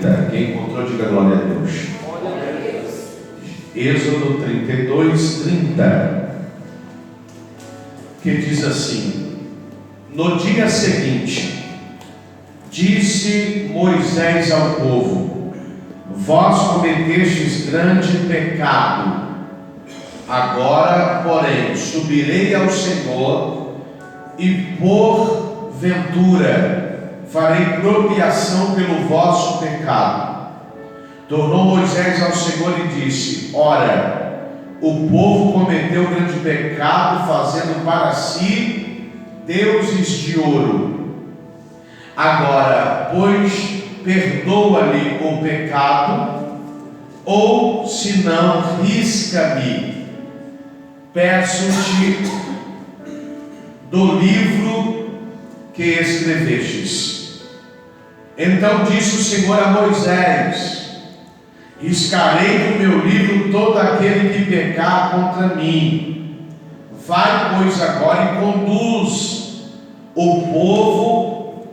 30. Quem encontrou, diga glória a Deus. Êxodo 32, 30. Que diz assim: no dia seguinte, disse Moisés ao povo: vós cometestes grande pecado. Agora, porém, subirei ao Senhor e porventura farei propiação pelo vosso pecado. Tornou Moisés ao Senhor e disse: ora, o povo cometeu grande pecado, fazendo para si deuses de ouro. Agora, pois, perdoa-lhe o pecado, ou se não, risca-me. Peço-te do livro que escrevestes. Então disse o Senhor a Moisés: riscarei do meu livro todo aquele que pecar contra mim. Vai, pois, agora e conduz o povo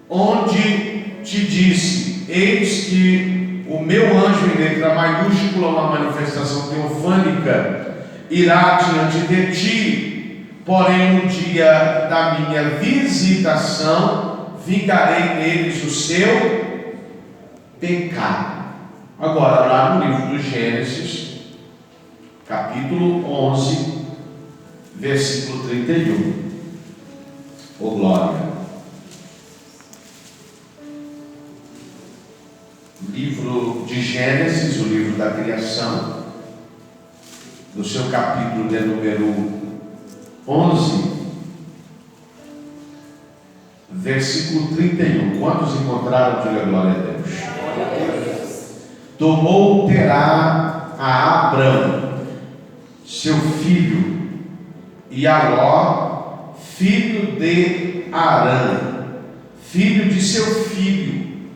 onde te disse: eis que o meu anjo, em letra maiúscula, uma manifestação teofânica, irá diante de ti, porém no dia da minha visitação vingarei neles o seu pecado. Agora, lá no livro do Gênesis, capítulo 11, versículo 31. Ô glória! Livro de Gênesis, o livro da criação, no seu capítulo de número 11, versículo 31. Quantos encontraram? Diga glória a Deus. Tomou Terá a Abrão, seu filho, e a Ló, filho de Arã, filho de seu filho,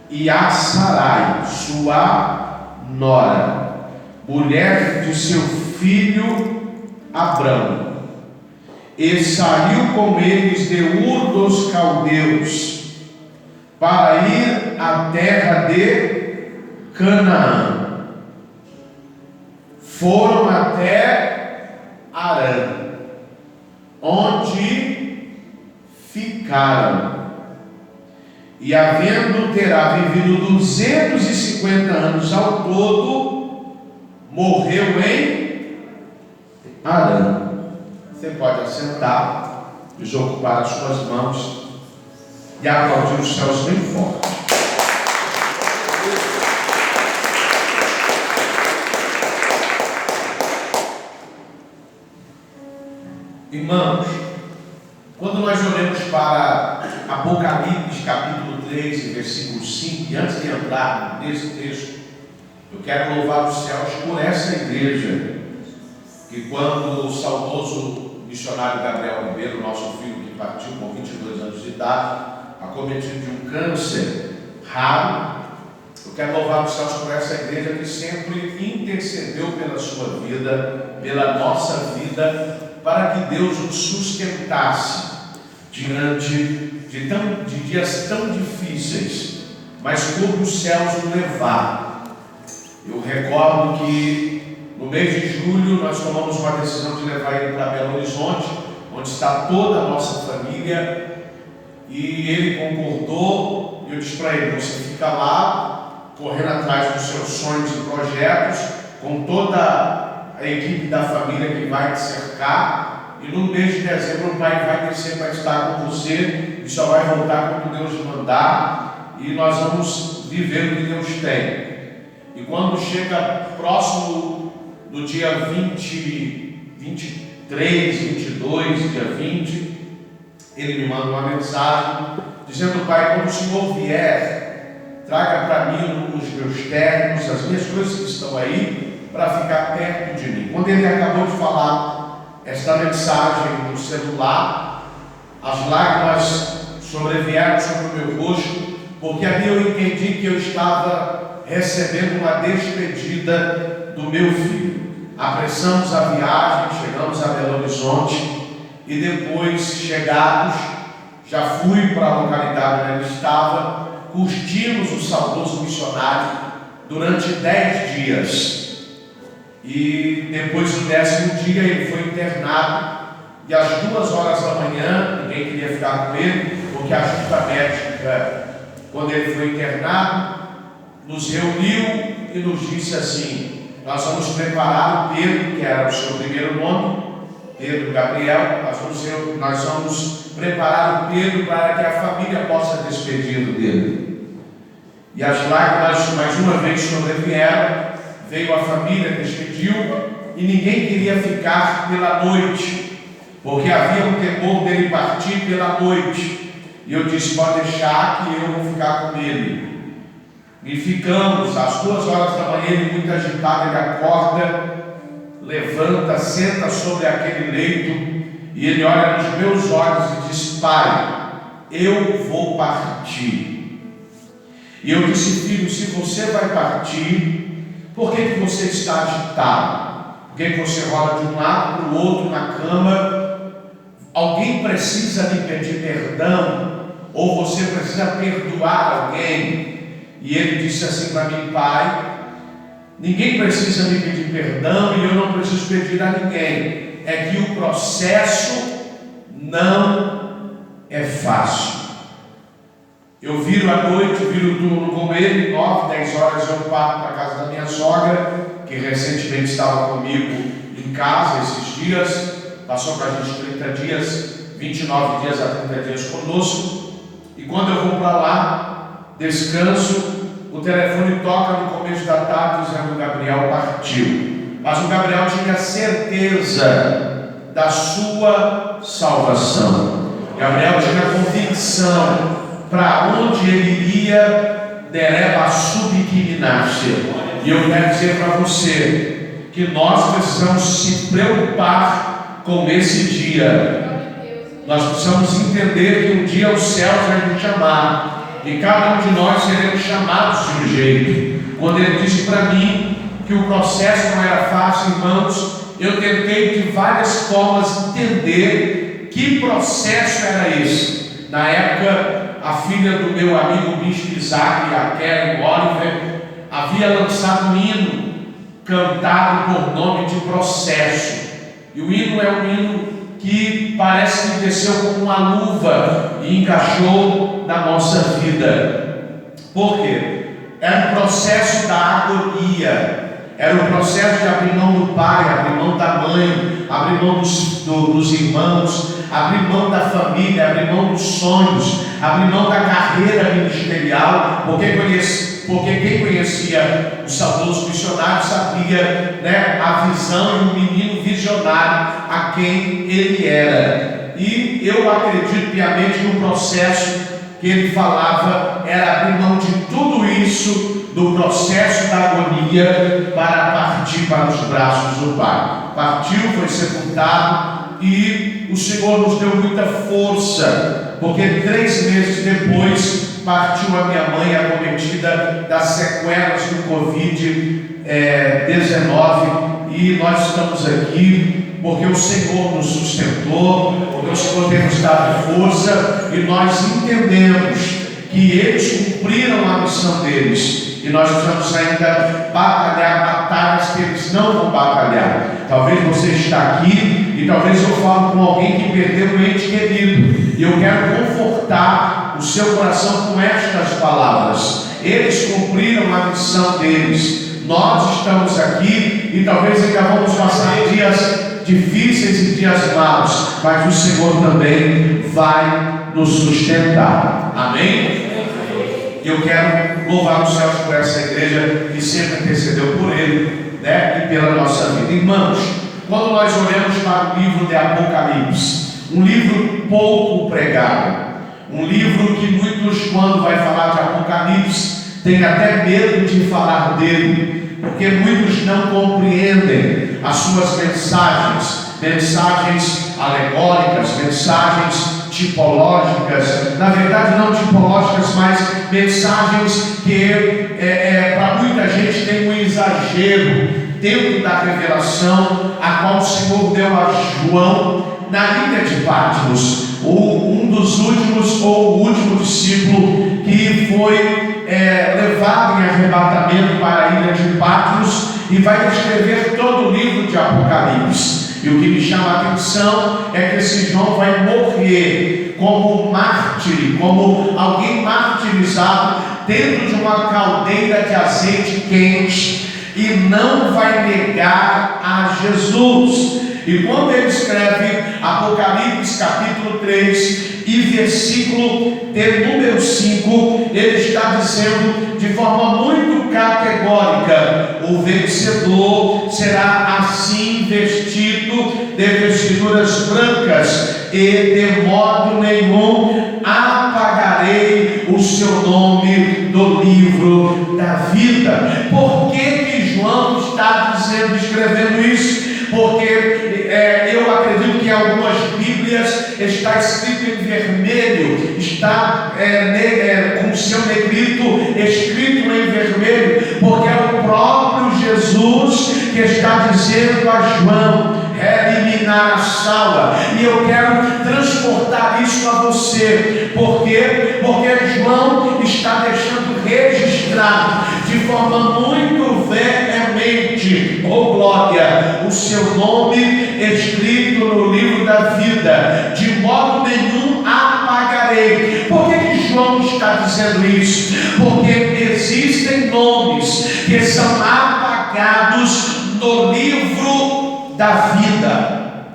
e a Sarai, sua nora, mulher de seu filho Abrão, e saiu com eles de Ur dos Caldeus, para ir à terra de Canaã. Foram até Arã, onde ficaram. E havendo Terá vivido 250 anos ao todo, morreu em Arã. Você pode assentar, desocupar as suas mãos e aplaudir os céus bem forte. Irmãos, quando nós olhamos para Apocalipse capítulo 3, versículo 5, e antes de entrar nesse texto, eu quero louvar os céus por essa igreja, que quando o saudoso missionário Gabriel Ribeiro, nosso filho que partiu com 22 anos de idade, acometido de um câncer raro, eu quero louvar os céus por essa igreja que sempre intercedeu pela sua vida, pela nossa vida, para que Deus nos sustentasse diante de dias tão difíceis, mas como os céus nos levaram. Eu recordo que no mês de julho nós tomamos uma decisão de levar ele para Belo Horizonte, onde está toda a nossa família, e ele concordou. Eu disse para ele: você fica lá, correndo atrás dos seus sonhos e projetos, com toda a equipe da família que vai te cercar, e no mês de dezembro o pai vai descer para estar com você, e só vai voltar quando Deus mandar, e nós vamos viver o que Deus tem. E quando chega próximo do dia 23, 22, dia 20, ele me manda uma mensagem dizendo: pai, quando o senhor vier, traga para mim os meus ternos, as minhas coisas que estão aí, para ficar perto de mim. Quando ele acabou de falar esta mensagem no celular, as lágrimas sobrevieram sobre o meu rosto, porque ali eu entendi que eu estava recebendo uma despedida do meu filho. Apressamos a viagem, chegamos a Belo Horizonte, e depois chegados, já fui para a localidade onde ele estava, curtimos o saudoso missionário durante 10 dias. E depois do 10º dia ele foi internado. E às 2 horas da manhã, ninguém queria ficar com ele, porque a junta médica, quando ele foi internado, nos reuniu e nos disse assim: nós vamos preparar o Pedro, que era o seu primeiro nome, Pedro Gabriel, nós vamos preparar o Pedro para que a família possa despedir dele. E as lágrimas mais uma vez sobrevieram, veio a família, despediu, e ninguém queria ficar pela noite, porque havia um temor dele partir pela noite. E eu disse: pode deixar que eu vou ficar com ele. E ficamos, às 2 horas da manhã, ele muito agitado, ele acorda, levanta, senta sobre aquele leito, e ele olha nos meus olhos e diz: pai, eu vou partir. E eu disse: filho, se você vai partir, por que você está agitado? Por que você rola de um lado para o outro na cama? Alguém precisa lhe pedir perdão? Ou você precisa perdoar alguém? E ele disse assim para mim: pai, ninguém precisa me pedir perdão e eu não preciso pedir a ninguém. É que o processo não é fácil. Eu viro à noite, viro o turno com ele, 9, 10 horas eu parto para a casa da minha sogra, que recentemente estava comigo em casa esses dias, passou com a gente 30 dias, 29 dias a 30 dias conosco. E quando eu vou para lá, descanso, o telefone toca no começo da tarde dizendo que o Gabriel partiu. Mas o Gabriel tinha certeza da sua salvação. Gabriel tinha convicção para onde ele iria, dereba subquiminácia. E eu quero dizer para você que nós precisamos se preocupar com esse dia. Nós precisamos entender que um dia os céus vai nos chamar, e cada um de nós seremos chamados de um jeito. Quando ele disse para mim que o processo não era fácil, irmãos, eu tentei de várias formas entender que processo era esse. Na época, a filha do meu amigo Bispo Isaac, a Karen Oliver, havia lançado um hino cantado por nome de Processo. E o hino é um hino que parece que desceu como uma luva e encaixou na nossa vida. Por quê? Era o processo da agonia, era o processo de abrir mão do pai, abrir mão da mãe, abrir mão dos irmãos, abrir mão da família, abrir mão dos sonhos, abrir mão da carreira ministerial, porque quem conhecia o saudoso missionário sabia, a visão de um menino visionário a quem ele era. E eu acredito piamente que o processo que ele falava era abrir mão de tudo isso, do processo da agonia, para partir para os braços do Pai. Partiu, foi sepultado, e o Senhor nos deu muita força, porque 3 meses depois partiu a minha mãe, acometida das sequelas do Covid-19, e nós estamos aqui porque o Senhor nos sustentou, porque o Senhor tem nos dado força, e nós entendemos que eles cumpriram a missão deles, e nós precisamos ainda batalhar batalhas que eles não vão batalhar. Talvez você está aqui e talvez eu falo com alguém que perdeu um ente querido, e eu quero confortar o seu coração com estas palavras. Eles cumpriram a missão deles, nós estamos aqui e talvez ainda vamos passar dias difíceis e dias maus, mas o Senhor também vai nos sustentar. Amém? Eu quero louvar os céus por essa igreja que sempre intercedeu por ele, e pela nossa vida. Irmãos, quando nós olhamos para o livro de Apocalipse, um livro pouco pregado, um livro que muitos, quando vai falar de Apocalipse, têm até medo de falar dele, porque muitos não compreendem as suas mensagens alegóricas, mensagens tipológicas, na verdade não tipológicas, mas mensagens que para muita gente tem um exagero dentro da revelação a qual o Senhor deu a João na ilha de Patmos. um dos últimos ou o último discípulo que foi levado em arrebatamento para a ilha de Patmos e vai escrever todo o livro de Apocalipse. E o que me chama a atenção é que esse João vai morrer como mártir, como alguém martirizado dentro de uma caldeira de azeite quente, e não vai negar a Jesus. E quando ele escreve Apocalipse capítulo 3 e versículo de número 5, ele está dizendo de forma muito categórica: o vencedor será assim vestido de vestiduras brancas, e de modo nenhum apagarei o seu nome do livro da vida. Por que João está escrevendo isso? Porque eu acredito que em algumas Bíblias está escrito em vermelho, está com o seu negrito escrito em vermelho, porque é o próprio Jesus que está dizendo a João: eliminar a sala. E eu quero transportar isso a você. Por quê? Porque João está deixando registrado de forma muito veemente, oh glória, o seu nome escrito no livro da vida, de modo nenhum apagarei. Por que João está dizendo isso? Porque existem nomes que são apagados no livro da vida.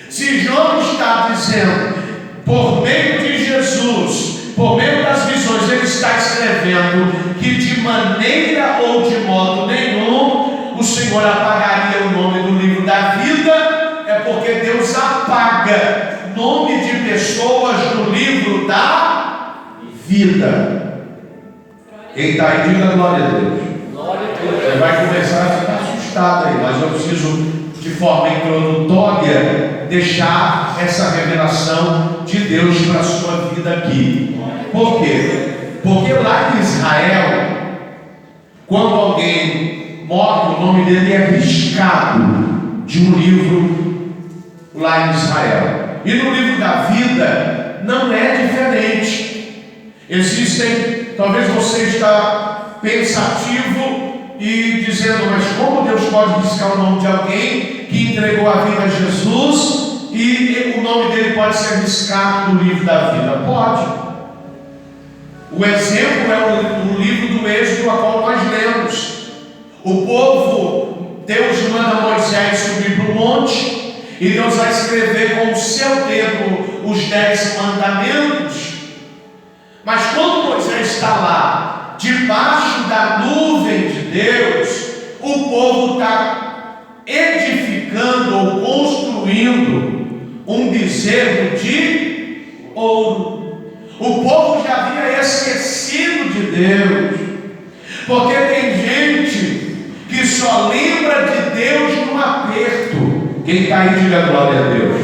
Se João está dizendo, por meio de Jesus, por meio das visões, ele está escrevendo que de maneira ou de modo nenhum o Senhor apagaria o nome do livro da vida, é porque Deus apaga nome de pessoas do livro da vida. Quem está aí, diga glória a Deus. Você vai começar a ficar assustado aí, mas eu preciso, de forma introdutória, deixar essa revelação de Deus para a sua vida aqui. Por quê? Porque lá em Israel, quando alguém morre, o nome dele é riscado de um livro lá em Israel. E no livro da vida não é diferente. Existem, talvez você está pensativo e dizendo, mas como Deus pode riscar o nome de alguém que entregou a vida a Jesus e o nome dele pode ser riscado do livro da vida? Pode. O exemplo é o livro do Êxodo, a qual nós lemos. O povo, Deus manda Moisés subir para o monte, e Deus vai escrever com o seu dedo os 10 mandamentos. Mas quando Moisés está lá, debaixo da nuvem de Deus, o povo está edificando ou construindo um bezerro de ouro. O povo já havia esquecido de Deus, porque tem gente que só lembra de Deus no aperto. Quem está aí, diga glória a Deus.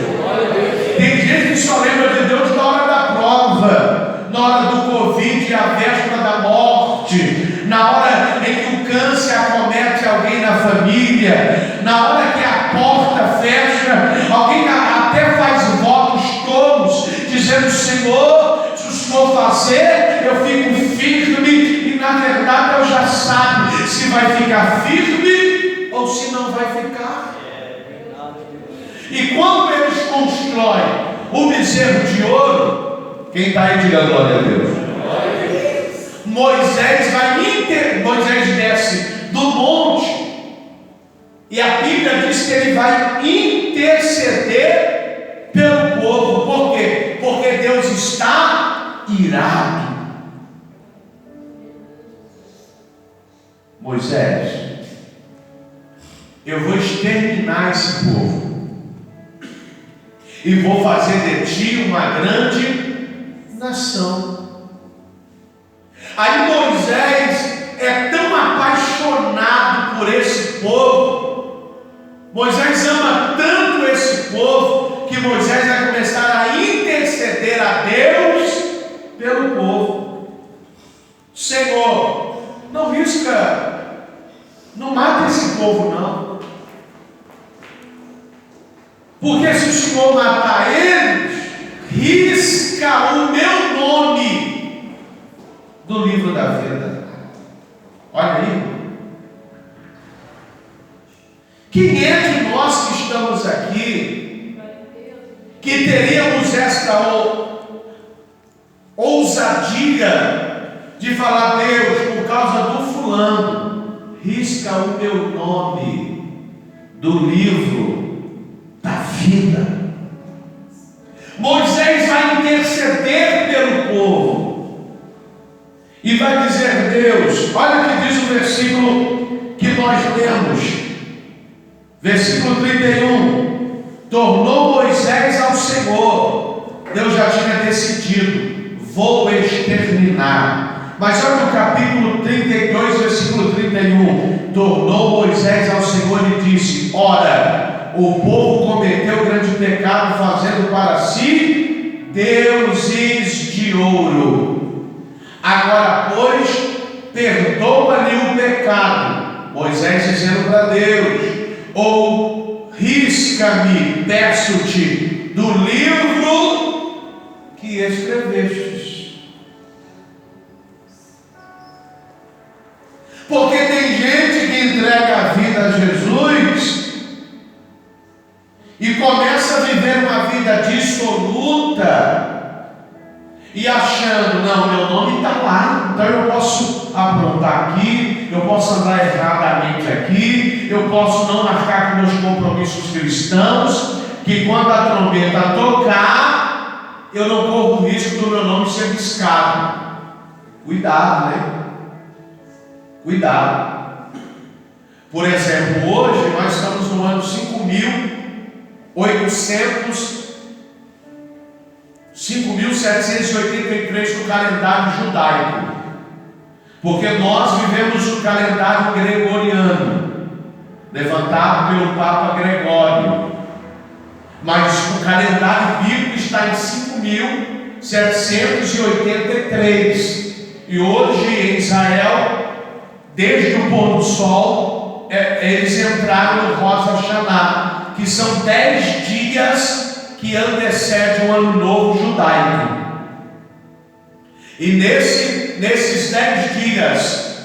Tem gente que só lembra de Deus na hora da prova, na hora do Covid, a véspera da morte, na hora em que o câncer acomete alguém na família, na hora que a porta fecha, alguém até faz votos tolos, dizendo: Senhor, se o Senhor fazer, eu fico firme, e na verdade eu já sabe se vai ficar firme ou se não vai ficar. E quando eles constroem o bezerro de ouro, quem está aí, diga glória a Deus. Moisés desce do monte, e a Bíblia diz que ele vai interceder pelo povo. Por quê? Porque Deus está irado. Moisés, eu vou exterminar esse povo e vou fazer de ti uma grande nação. Aí Moisés é tão apaixonado por esse povo, Moisés ama tanto esse povo, que Moisés vai começar a interceder a Deus pelo povo. Senhor, não risca, não mata esse povo não, Porque se o Senhor matar eles, risca o meu nome do livro da vida. Olha aí. Quem é de nós que estamos aqui que teríamos esta ousadia de falar: Deus, por causa do fulano, risca o meu nome do livro da vida. Moisés vai interceder pelo povo e vai dizer: Deus, olha o que diz o versículo que nós lemos, versículo 31. Tornou Moisés ao Senhor. Deus já tinha decidido: vou exterminar. Mas olha no capítulo 32, versículo 31. Tornou Moisés ao Senhor e disse: ora, o povo cometeu grande pecado, fazendo para si deuses de ouro. Agora, pois, perdoa-lhe o pecado. Moisés dizendo para Deus: ou risca-me, peço-te, do livro que escrevestes. Porque tem gente que entrega a vida a Jesus e começa a viver uma vida dissoluta e achando: não, meu nome está lá, então eu posso aprontar aqui, eu posso andar erradamente aqui, eu posso não marcar com meus compromissos cristãos, que quando a trombeta tocar, eu não corro o risco do meu nome ser riscado. Cuidado, né? Cuidado. Por exemplo, hoje nós estamos no ano 5.783 no calendário judaico, porque nós vivemos o calendário gregoriano, levantado pelo Papa Gregório, mas o calendário bíblico está em 5.783, e hoje em Israel, desde o pôr do sol, eles entraram no Rosh Hashanah, que são 10 dias que antecedem o ano novo judaico. E nesses 10 dias,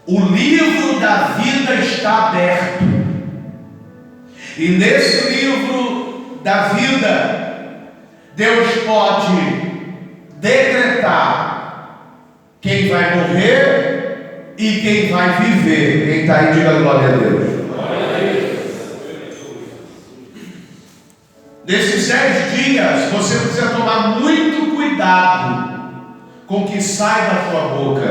o livro da vida está aberto. E nesse livro da vida, Deus pode decretar quem vai morrer e quem vai viver. Quem está aí, diga glória a Deus. Nesses 10 dias, você precisa tomar muito cuidado com o que sai da tua boca,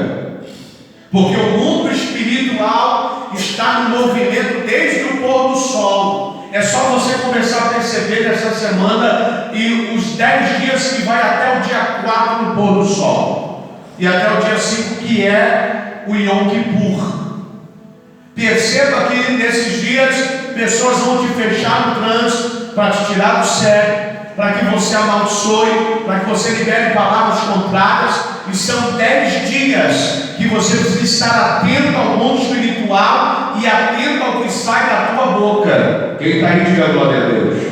porque o mundo espiritual está no movimento desde o pôr do sol. É só você começar a perceber nessa semana e os 10 dias que vai até o dia 4 no pôr do sol, e até o dia 5, que é o Yom Kippur. Perceba que nesses dias pessoas vão te fechar no trânsito para te tirar do sério, para que você amaldiçoe, para que você libere palavras contrárias. E são 10 dias que você precisa estar atento ao mundo espiritual e atento ao que sai da tua boca. Quem está aí, diga glória a Deus.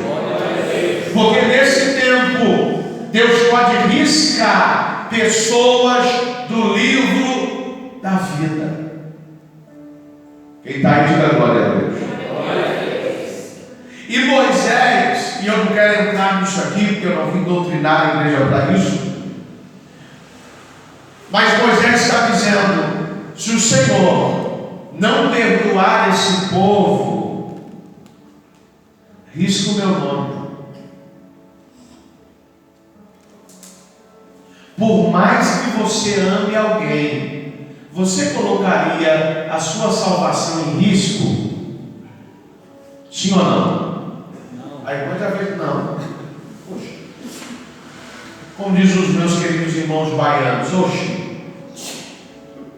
Porque nesse tempo Deus pode riscar pessoas do livro da vida. Quem está aí, diga glória a Deus. E Moisés, e eu não quero entrar nisso aqui, porque eu não vim doutrinar a igreja para isso, mas Moisés está dizendo: se o Senhor não perdoar esse povo, risca o meu nome. Por mais que você ame alguém, você colocaria a sua salvação em risco? Sim ou não? Aí muita vez não. Poxa. Como diz os meus queridos irmãos baianos: oxe,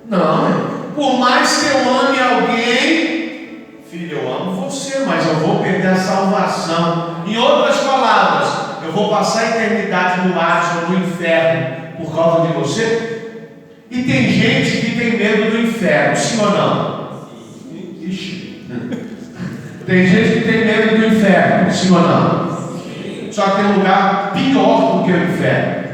não. Por mais que eu ame alguém, filho, eu amo você, mas eu vou perder a salvação. Em outras palavras, eu vou passar a eternidade no Hades ou no inferno por causa de você. E tem gente que tem medo do inferno, sim ou não? Ixi. Tem gente que tem medo do inferno, sim ou não? Sim. Só que tem um lugar pior do que o inferno.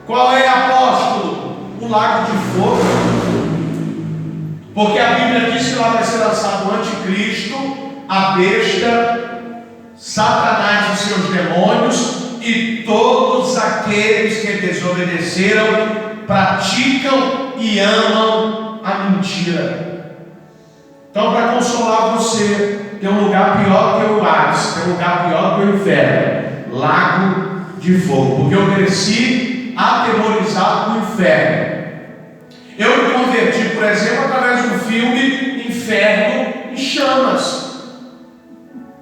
Qual é, apóstolo? O lago de fogo. Porque a Bíblia diz que lá vai ser lançado o anticristo, a besta, Satanás e seus demônios, e todos aqueles que desobedeceram, praticam e amam a mentira. Então, para consolar você, tem um lugar pior que o Hades, tem um lugar pior que o inferno, lago de fogo. Porque eu cresci aterrorizado com o inferno. Eu me converti, por exemplo, através do filme Inferno em Chamas.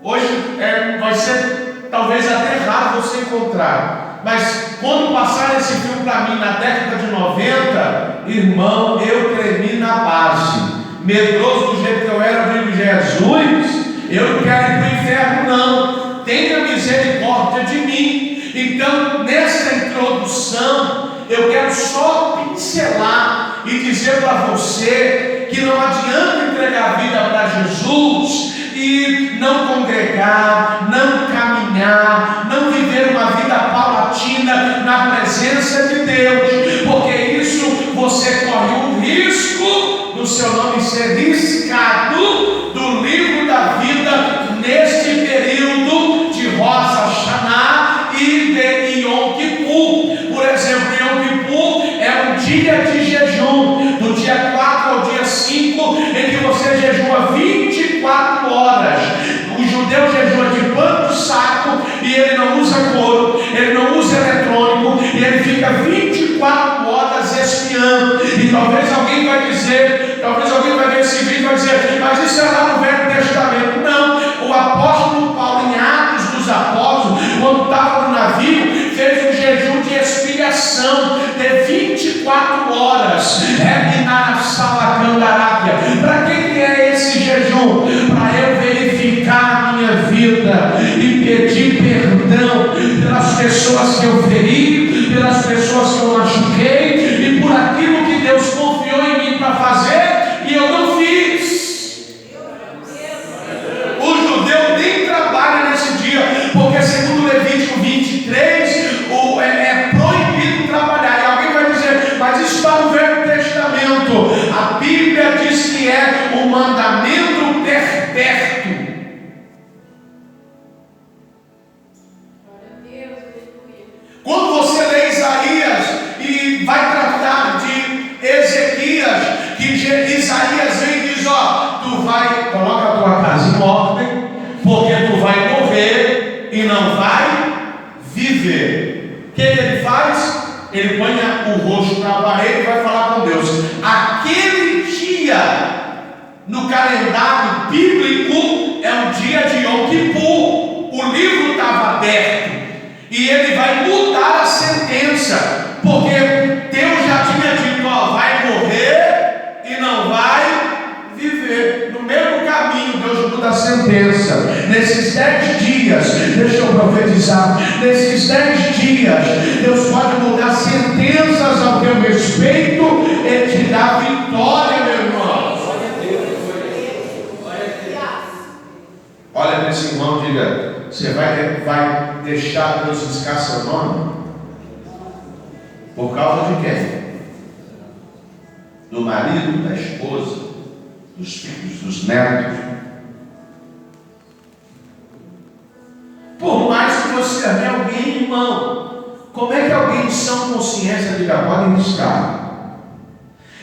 Hoje vai ser talvez até raro você encontrar, mas quando passar esse filme para mim na década de 90, irmão, eu tremi na base, medroso do jeito que eu era, eu digo: Jesus, eu não quero ir para o inferno não, tenha misericórdia de mim. Então, nessa introdução, eu quero só pincelar e dizer para você que não adianta entregar a vida para Jesus e não congregar, não caminhar, não viver uma vida paulatina na presença de Deus, porque isso você corre um risco do seu nome ser riscado do livro da vida neste período de Rosh Hashanah e de Yom Kippur. Por exemplo, Yom Kippur é um dia de jejum, do dia 4 ao dia 5, em que você jejua 24 horas. O judeu jejua de pano de saco e ele não usa couro, ele não usa eletrônico, e ele fica 24 horas espiando. E talvez alguém vai dizer, talvez alguém vai ver esse vídeo e vai dizer: mas isso é lá no Velho Testamento. Não, o apóstolo Paulo, em Atos dos Apóstolos, quando estava no navio, fez um jejum de expiação de 24 horas. Para que é esse jejum? Para eu verificar a minha vida e pedir perdão pelas pessoas que eu feri, pelas pessoas que eu machuquei e por aquilo que Deus confiou em mim para fazer e eu não fiz. O judeu nem trabalha nesse dia, porque segundo Levítico 23 é proibido trabalhar. E alguém vai dizer: mas isso está no Velho Testamento. A Bíblia diz que é um mandamento perpétuo. Quando você lê Isaías e vai tratar de Ezequias, que Isaías vem e diz: ó, tu vai, coloca a tua casa em ordem, porque tu vai morrer e não vai viver. O que ele faz? Ele põe o rosto na parede e vai falar com Deus. Aquele dia no calendário bíblico é um dia de Yom Kippur. O livro estava aberto e ele vai mudar a sentença, porque Deus já tinha dito: ó, vai morrer e não vai viver. No mesmo caminho, Deus muda a sentença. Nesses 10 dias, deixa eu profetizar, nesses 10 dias, Deus pode mudar sentenças ao teu respeito e te dar vitória, meu irmão. Olha para esse irmão e diga: você vai deixar Deus riscar seu nome? Por causa de quem? Do marido, da esposa, dos filhos, dos netos. Por mais que você ame alguém, irmão, como é que alguém de sã consciência diga: pode riscar?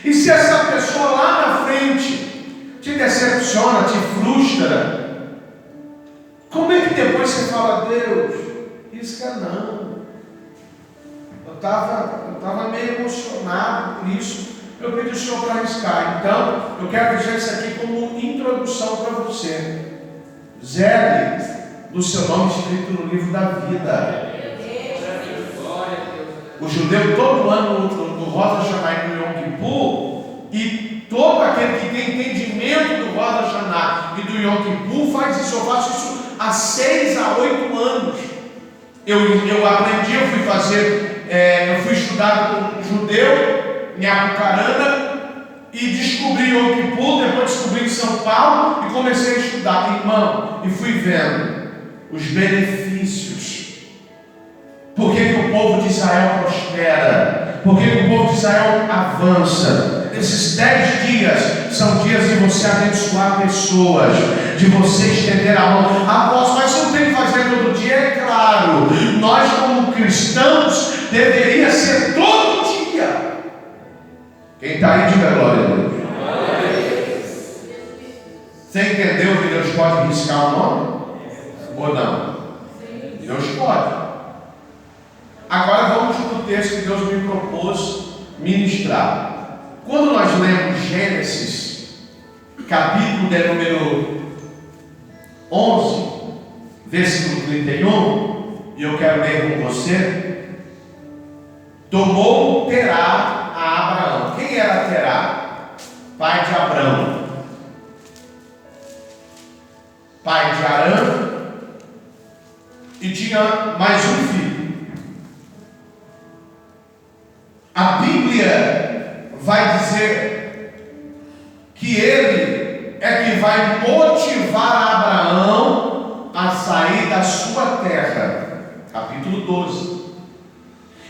E se essa pessoa lá na frente te decepciona, te frustra, como é que depois você fala: Deus, risca não? Eu estava meio emocionado por isso, eu pedi o Senhor para arriscar. Então, eu quero deixar isso aqui como introdução para você. Zele do seu nome escrito no livro da vida. O judeu, todo ano, no Rosh Hashanah e no Yom Kippur, e todo aquele que tem entendimento do Rosh Hashanah e do Yom Kippur faz isso. Eu faço isso há 6 a 8 anos. Eu aprendi, eu fui estudar com um judeu em Apucarana, e descobri em Yom Kippur, depois descobri em São Paulo e comecei a estudar, irmão, e fui vendo os benefícios. Por que o povo de Israel prospera? Por que o povo de Israel avança? Esses 10 dias são dias de você abençoar pessoas, de você estender a mão. Mas eu tenho que fazer todo dia? É claro, nós como cristãos deveria ser todo dia. Quem está aí, diga glória a Deus. Você entendeu que Deus pode riscar o nome? Ou não? Deus pode. Agora vamos para o texto que Deus me propôs ministrar. Quando nós lemos Gênesis, capítulo de número 11, versículo 31, e eu quero ler com você. Tomou Terá a Abraão. Quem era Terá? Pai de Abrão, pai de Arã, e tinha mais um filho. A Bíblia vai dizer que ele é que vai motivar Abraão a sair da sua terra. Capítulo 12.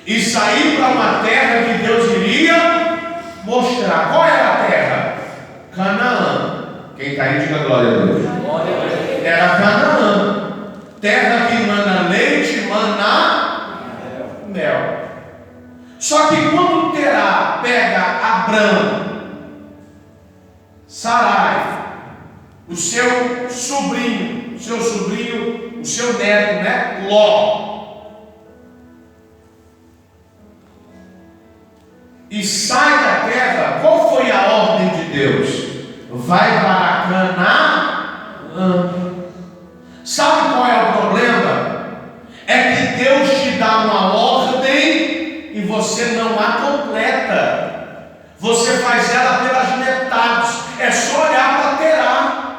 E sair para uma terra que Deus iria mostrar. Qual era a terra? Canaã. Quem está aí, diga glória a Deus. Era Canaã, terra que mana leite e mana mel. Só que quando Terá pega Abrão, Sarai, o seu sobrinho, o seu neto, né? Ló, e sai da terra, qual foi a ordem de Deus? Vai para Canaã. Sabe qual é o problema? É que Deus te dá uma ordem e você não a completa. Você faz ela pelas metades. É só olhar para Terá.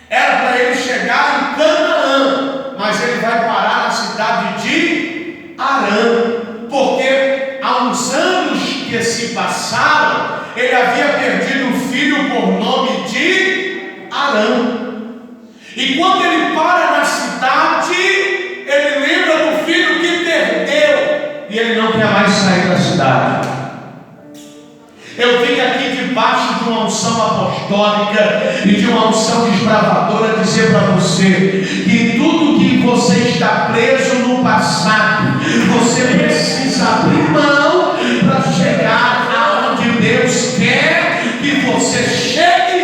Era para ele chegar em Canaã, mas ele vai parar na cidade de Arã, porque há uns anos que se passaram, ele havia perdido um filho por nome de Arã. E quando ele para na cidade, ele lembra do filho que perdeu, e ele não quer mais sair da cidade. Eu vim aqui debaixo de uma unção apostólica e de uma unção desbravadora dizer para você que tudo que você está preso no passado, você precisa abrir mão para chegar aonde Deus quer que você chegue.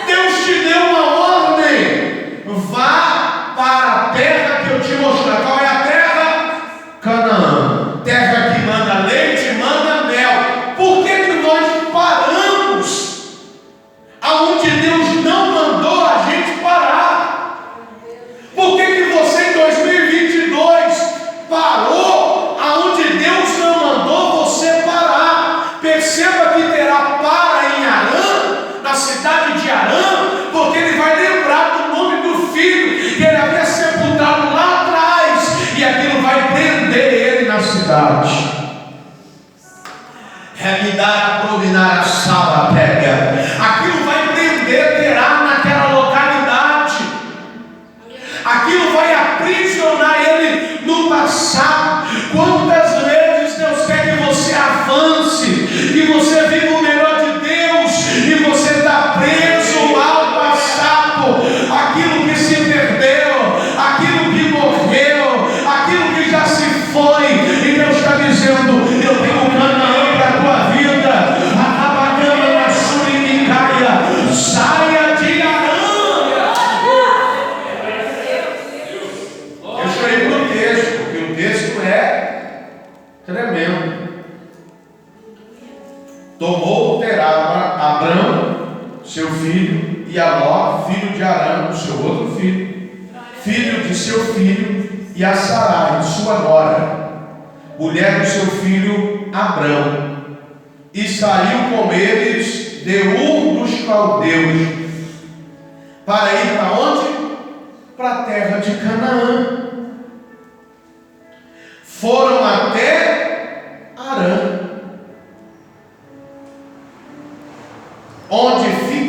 Deus te deu uma ordem: vá para a terra que eu te mostrar. Qual é a terra? Canaã, terra que manda leite e manda mel. Por que nós paramos aonde Deus não mandou a gente parar? Por que você em 2022 parou aonde Deus não mandou você parar? Perceba que Terá para em Arã, na cidade de Arã, porque ele vai lembrar do nome do filho que ele havia sepultado lá atrás, e aquilo vai prender ele na cidade. Revidar, provinar a sala pega. Aquilo vai prender Terá naquela localidade. Aquilo vai aprisionar ele no passado. Quantas vezes Deus quer que você avance, que você viva o melhor de Deus, e você está preso ao passado, aquilo que se perdeu, aquilo que morreu, aquilo que já se foi, e Deus está dizendo: eu tenho um Canaã para a tua vida. A Rabacana na Suricaia, saia de Arã. Deixa eu ir para o texto, porque o texto é tremendo. Tomou Terá Abrão, seu filho, e a Ló, filho de Arã, seu outro filho, filho de seu filho, e a Sarai, sua nora, mulher do seu filho Abrão, e saiu com eles de Ur dos Caldeus, para ir para onde? Para a terra de Canaã. Foram até Arã.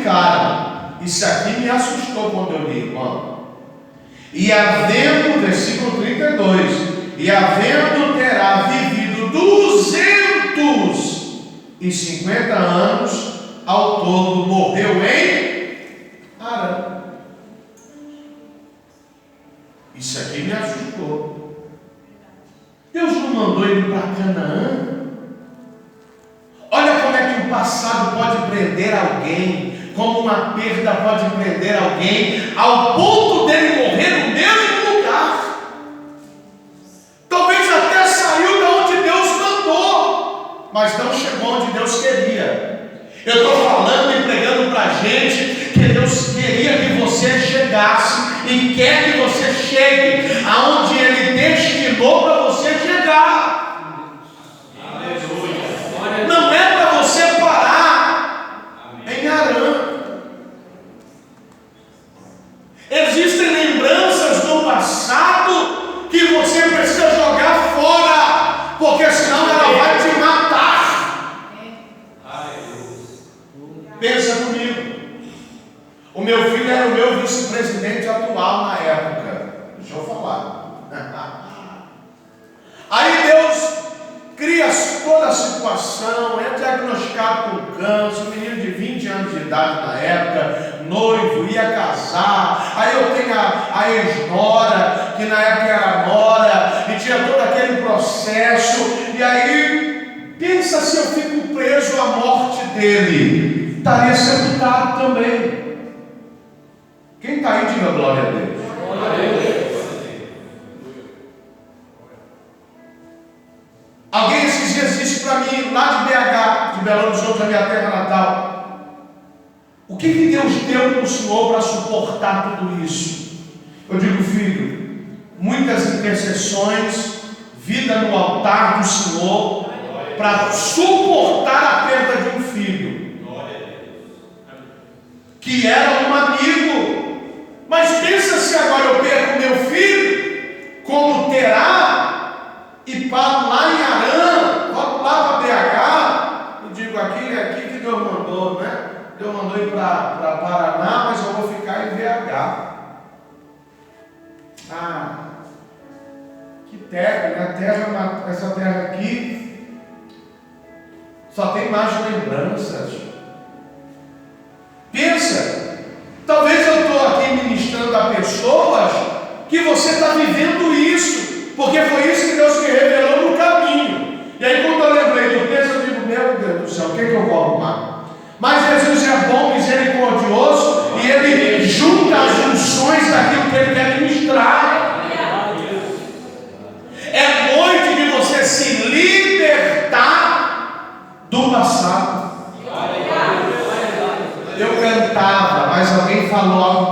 ficaram. Isso aqui me assustou quando eu li, irmão. E havendo, versículo 32, e havendo terá vivido 250 anos, ao todo morreu em Harã. Isso aqui me assustou. Deus não mandou ele para Canaã? Olha como é que o passado pode prender alguém, como uma perda pode prender alguém, ao ponto dele morrer no mesmo lugar. Talvez até saiu de onde Deus mandou, mas não chegou onde Deus queria. Eu estou falando e pregando para a gente que Deus queria que você chegasse e quer que você chegue aonde Ele destinou para você chegar. Não é para você parar em Harã. Existem lembranças do passado que você precisa jogar fora, porque senão ela vai te matar. Pensa comigo. O meu filho era o meu vice-presidente atual na época. Deixa eu falar. Aí Deus cria toda a situação, é diagnosticado com câncer, um menino de 20 anos de idade na época, noivo, ia casar. Aí eu tenho a ex-nora, que na época era nora, e tinha todo aquele processo. E aí, pensa se eu fico preso à morte dele, estaria sepultado também. Quem está aí, diga glória a Deus. Glória a Deus. Alguém esses dias disse para mim, lá de BH, de Belo Horizonte, da minha terra natal: o que Deus deu para o senhor para suportar tudo isso? Eu digo, filho, muitas intercessões, vida no altar do Senhor, para suportar a perda de um filho, que era um amigo. Mas pensa se agora eu perco meu filho, como terá, e paro lá em Harã, volto lá para BH, e digo, aqui que Deus mandou, né? Deus mandou ir para Paraná, mas eu vou ficar em BH. Ah, que terra, né? Essa terra aqui só tem mais lembranças. Pensa, talvez eu estou aqui ministrando a pessoas que você está vivendo isso, porque foi isso que Deus me revelou no caminho. E aí quando eu lembrei do texto, eu digo, meu Deus do céu, o que eu vou arrumar? Mas Jesus é bom, misericordioso, e Ele junta as unções daquilo que Ele quer ministrar. É noite de você se libertar do passado. Eu cantava, mas alguém falou algo